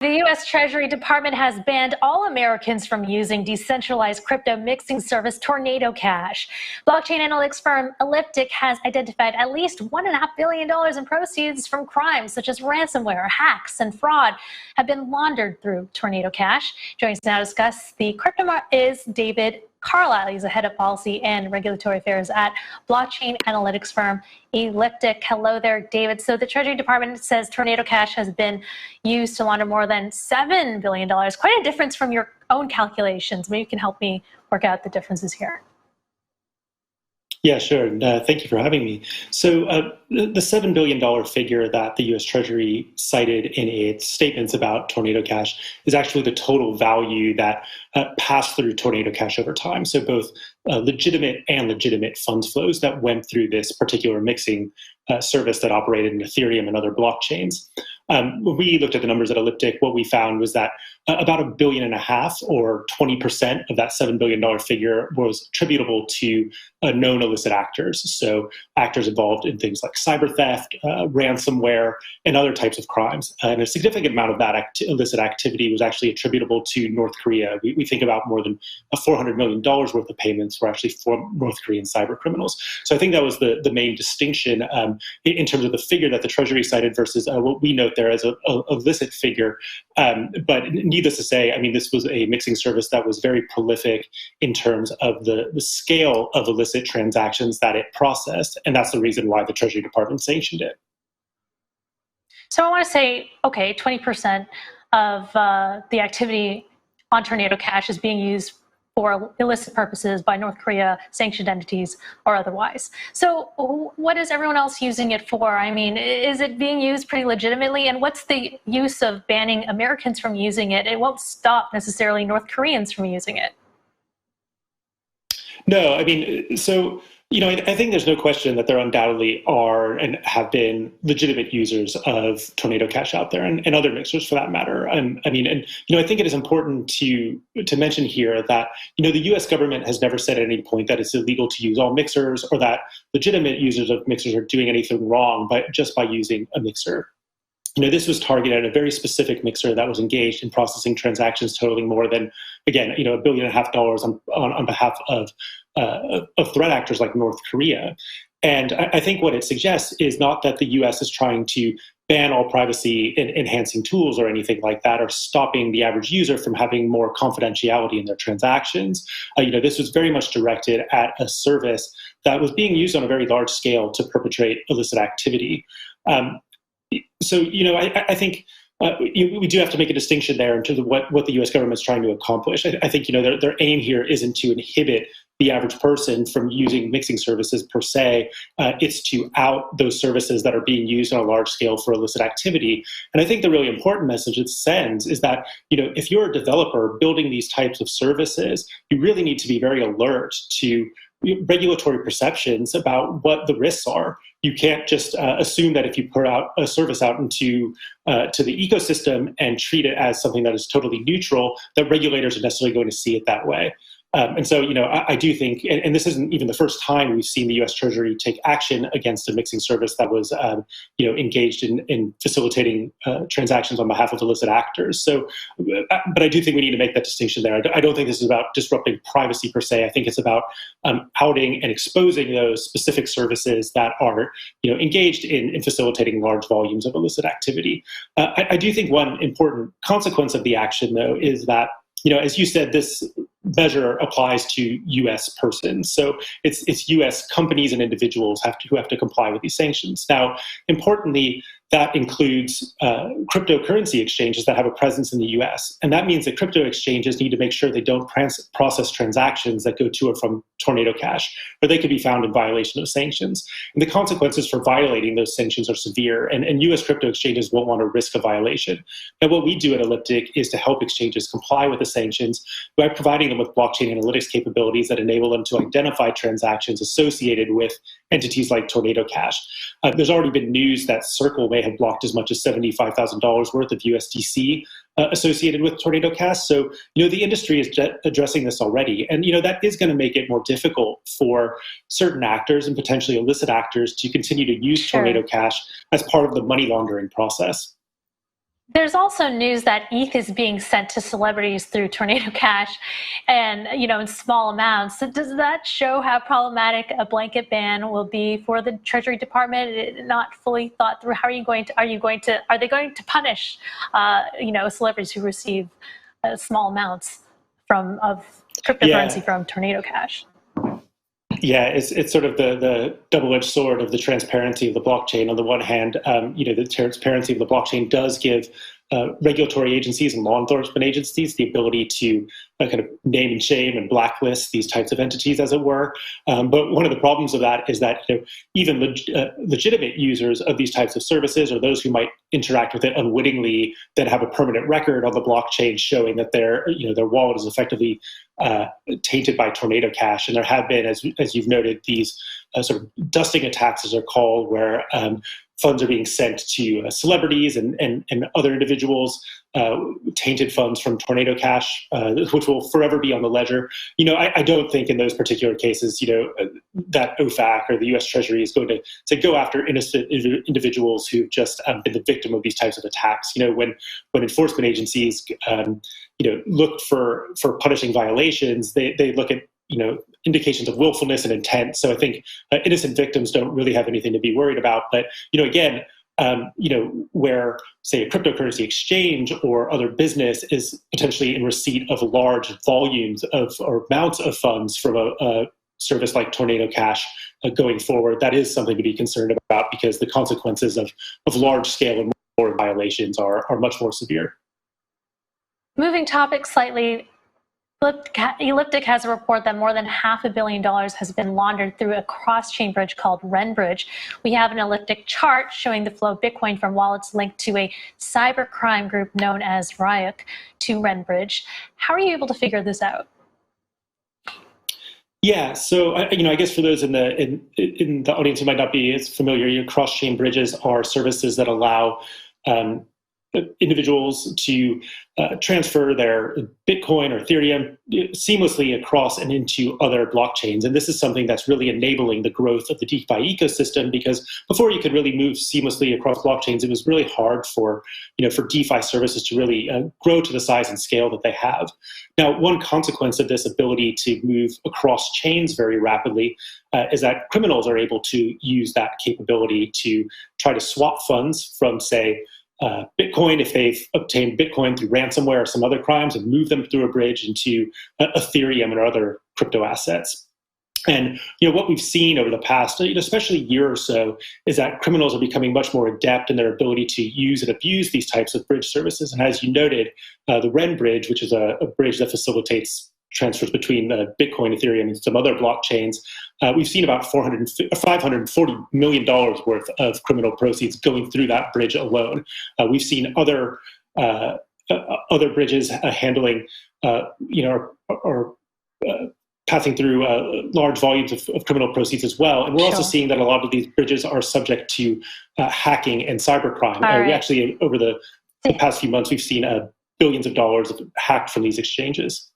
The U.S. Treasury Department has banned all Americans from using decentralized crypto mixing service Tornado Cash. Blockchain analytics firm Elliptic has identified at least $1.5 billion in proceeds from crimes such as ransomware, hacks, and fraud have been laundered through Tornado Cash. Joining us now to discuss the crypto is David Carlisle. He's the head of policy and regulatory affairs at blockchain analytics firm Elliptic. Hello there, David. So the Treasury Department says Tornado Cash has been used to launder more than $7 billion. Quite a difference from your own calculations. Maybe you can help me work out the differences here. Yeah, sure. Thank you for having me. So the $7 billion figure that the U.S. Treasury cited in its statements about Tornado Cash is actually the total value that passed through Tornado Cash over time. So both legitimate and legitimate funds flows that went through this particular mixing service that operated in Ethereum and other blockchains. When we looked at the numbers at Elliptic, what we found was that about $1.5 billion or 20% of that $7 billion figure was attributable to known illicit actors. So actors involved in things like cyber theft, ransomware, and other types of crimes. And a significant amount of that illicit activity was actually attributable to North Korea. We think about more than $400 million worth of payments were actually for North Korean cyber criminals. So I think that was the main distinction in terms of the figure that the Treasury cited versus what we note there as a illicit figure. But needless to say, I mean, this was a mixing service that was very prolific in terms of the scale of illicit transactions that it processed. And that's the reason why the Treasury Department sanctioned it. So I want to say, okay, 20% of the activity on Tornado Cash is being used for illicit purposes by North Korea, sanctioned entities, or otherwise. So what is everyone else using it for? I mean, is it being used pretty legitimately? And what's the use of banning Americans from using it? It won't stop necessarily North Koreans from using it. No, I mean, so, I think there's no question that there undoubtedly are and have been legitimate users of Tornado Cash out there and other mixers for that matter. I think it is important to mention here that, the U.S. government has never said at any point that it's illegal to use all mixers or that legitimate users of mixers are doing anything wrong just by using a mixer. This was targeted at a very specific mixer that was engaged in processing transactions totaling more than, again, $1.5 billion on behalf of threat actors like North Korea. And I think what it suggests is not that the U.S. is trying to ban all privacy enhancing tools or anything like that, or stopping the average user from having more confidentiality in their transactions. This was very much directed at a service that was being used on a very large scale to perpetrate illicit activity. So, I think we do have to make a distinction there in terms of what the U.S. government is trying to accomplish. I think, their aim here isn't to inhibit the average person from using mixing services per se. It's to out those services that are being used on a large scale for illicit activity. And I think the really important message it sends is that, if you're a developer building these types of services, you really need to be very alert to regulatory perceptions about what the risks are. You can't just assume that if you put out a service out into to the ecosystem and treat it as something that is totally neutral, that regulators are necessarily going to see it that way. And so, I do think, and this isn't even the first time we've seen the U.S. Treasury take action against a mixing service that was, engaged in facilitating transactions on behalf of illicit actors. So, but I do think we need to make that distinction there. I don't think this is about disrupting privacy per se. I think it's about outing and exposing those specific services that are, engaged in facilitating large volumes of illicit activity. I do think one important consequence of the action, though, is that, as you said, this measure applies to U.S. persons. So it's U.S. companies and individuals who have to comply with these sanctions. Now, importantly, that includes cryptocurrency exchanges that have a presence in the U.S. And that means that crypto exchanges need to make sure they don't process transactions that go to or from Tornado Cash, or they could be found in violation of sanctions. And the consequences for violating those sanctions are severe, and U.S. crypto exchanges won't want to risk a violation. Now, what we do at Elliptic is to help exchanges comply with the sanctions by providing them with blockchain analytics capabilities that enable them to identify transactions associated with entities like Tornado Cash. There's already been news that Circle may have blocked as much as $75,000 worth of USDC associated with Tornado Cash. So, the industry is addressing this already. And, that is going to make it more difficult for certain actors and potentially illicit actors to continue to use Tornado Cash as part of the money laundering process. There's also news that ETH is being sent to celebrities through Tornado Cash and, in small amounts. So does that show how problematic a blanket ban will be for the Treasury Department? Not fully thought through. How are they going to punish, celebrities who receive small amounts of cryptocurrency from Tornado Cash? Yeah, it's sort of the double-edged sword of the transparency of the blockchain. On the one hand, the transparency of the blockchain does give regulatory agencies and law enforcement agencies the ability to kind of name and shame and blacklist these types of entities, as it were. But one of the problems of that is that even legitimate users of these types of services, or those who might interact with it unwittingly, that have a permanent record on the blockchain showing that their wallet is effectively tainted by Tornado Cash. And there have been, as you've noted, these sort of dusting attacks, as they're called, where funds are being sent to celebrities and other individuals, tainted funds from Tornado Cash, which will forever be on the ledger. I don't think in those particular cases, that OFAC or the U.S. Treasury is going to go after innocent individuals who've just been the victim of these types of attacks. When enforcement agencies, look for punishing violations, they look at indications of willfulness and intent. So I think innocent victims don't really have anything to be worried about. But again, where, say, a cryptocurrency exchange or other business is potentially in receipt of large volumes or amounts of funds from a service like Tornado Cash going forward, that is something to be concerned about, because the consequences of large-scale and more violations are much more severe. Moving topics slightly, Elliptic has a report that more than $500 million has been laundered through a cross-chain bridge called Renbridge. We have an Elliptic chart showing the flow of Bitcoin from wallets linked to a cybercrime group known as Ryuk to Renbridge. How are you able to figure this out? Yeah, so I guess for those in the audience who might not be as familiar, cross-chain bridges are services that allow individuals to transfer their Bitcoin or Ethereum seamlessly across and into other blockchains. And this is something that's really enabling the growth of the DeFi ecosystem, because before you could really move seamlessly across blockchains, it was really hard for DeFi services to really grow to the size and scale that they have. Now, one consequence of this ability to move across chains very rapidly is that criminals are able to use that capability to try to swap funds from, say, Bitcoin, if they've obtained Bitcoin through ransomware or some other crimes, and move them through a bridge into Ethereum or other crypto assets. And what we've seen over the past, especially year or so, is that criminals are becoming much more adept in their ability to use and abuse these types of bridge services. And as you noted, the Renbridge, which is a bridge that facilitates transfers between Bitcoin, Ethereum, and some other blockchains, we've seen about $540 million worth of criminal proceeds going through that bridge alone. We've seen other bridges handling, or passing through large volumes of criminal proceeds as well. And we're also seeing that a lot of these bridges are subject to hacking and cybercrime. We actually, over the past few months, we've seen billions of dollars hacked from these exchanges.